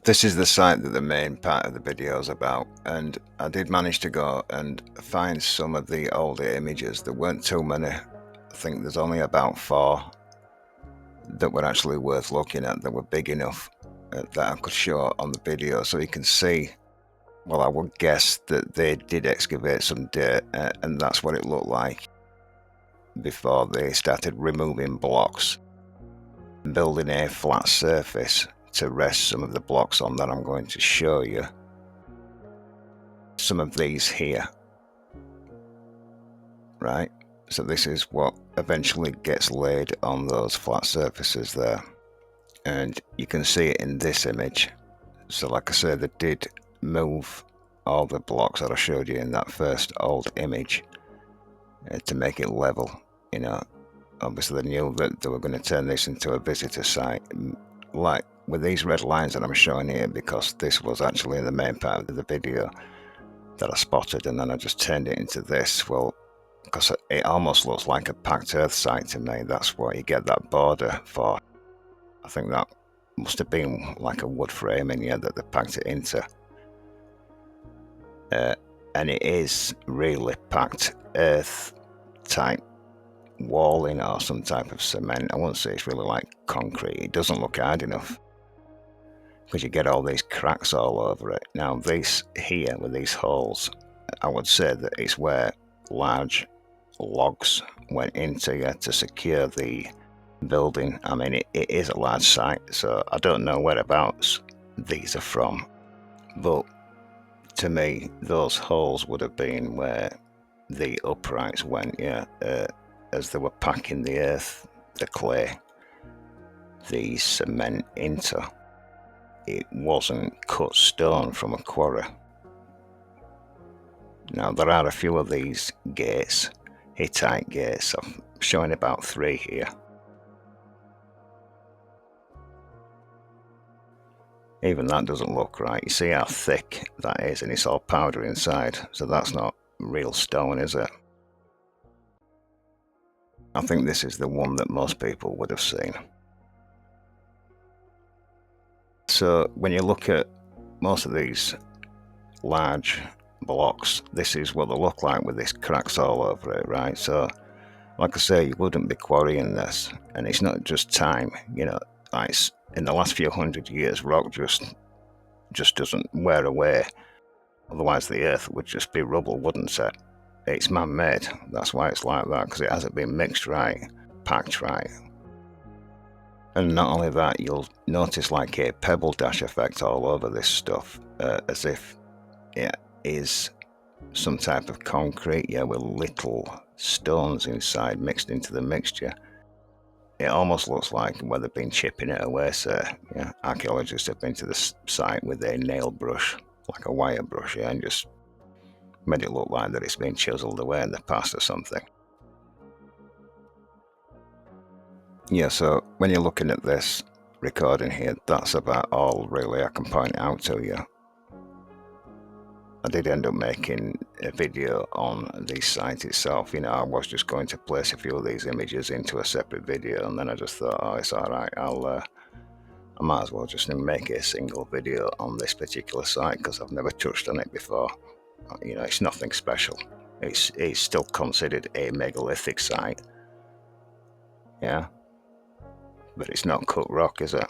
This is the site that the main part of the video is about, and I did manage to go and find some of the older images. There weren't too many. I think there's only about 4 that were actually worth looking at, that were big enough that I could show on the video, so you can see. Well, I would guess that they did excavate some dirt, and that's what it looked like before they started removing blocks, building a flat surface to rest some of the blocks on that I'm going to show you. Some of these here, right? So this is what eventually gets laid on those flat surfaces there, and you can see it in this image. So like I said, they did move all the blocks that I showed you in that first old image to make it level. You know, obviously they knew that they were going to turn this into a visitor site, like with these red lines that I'm showing here, because this was actually the main part of the video that I spotted, and then I just turned it into this. Well, because it almost looks like a packed earth site to me. That's what you get that border for. I think that must have been like a wood frame in here that they packed it into. And it is really packed earth type walling or some type of cement. I wouldn't say it's really like concrete. It doesn't look hard enough because you get all these cracks all over it. Now this here with these holes, I would say that it's where large logs went into you to secure the building. I mean, it is a large site, so I don't know whereabouts these are from, but to me those holes would have been where the uprights went, yeah, as they were packing the earth, the clay, the cement into. It wasn't cut stone from a quarry. Now there are a few of these gates, Hittite gates. I'm showing about 3 here. Even that doesn't look right. You see how thick that is, and it's all powder inside, so that's not real stone, is it? I think this is the one that most people would have seen. So when you look at most of these large blocks, this is what they look like with these cracks all over it, right? So like I say, you wouldn't be quarrying this, and it's not just time, you know, like in the last few hundred years rock just doesn't wear away, otherwise the earth would just be rubble, wouldn't it? It's man-made, that's why it's like that, because it hasn't been mixed right, packed right. And not only that, you'll notice like a pebble dash effect all over this stuff, as if it is some type of concrete, yeah, with little stones inside mixed into the mixture. It almost looks like where they've been chipping it away, so yeah, archaeologists have been to the site with a nail brush, like a wire brush, yeah, and just made it look like that it's been chiseled away in the past or something. Yeah, so when you're looking at this recording here, that's about all really I can point out to you. I did end up making a video on the site itself. You know, I was just going to place a few of these images into a separate video, and then I just thought, oh, it's all right, I might as well just make a single video on this particular site because I've never touched on it before. You know, it's nothing special. It's still considered a megalithic site, yeah, but it's not cut rock, is it?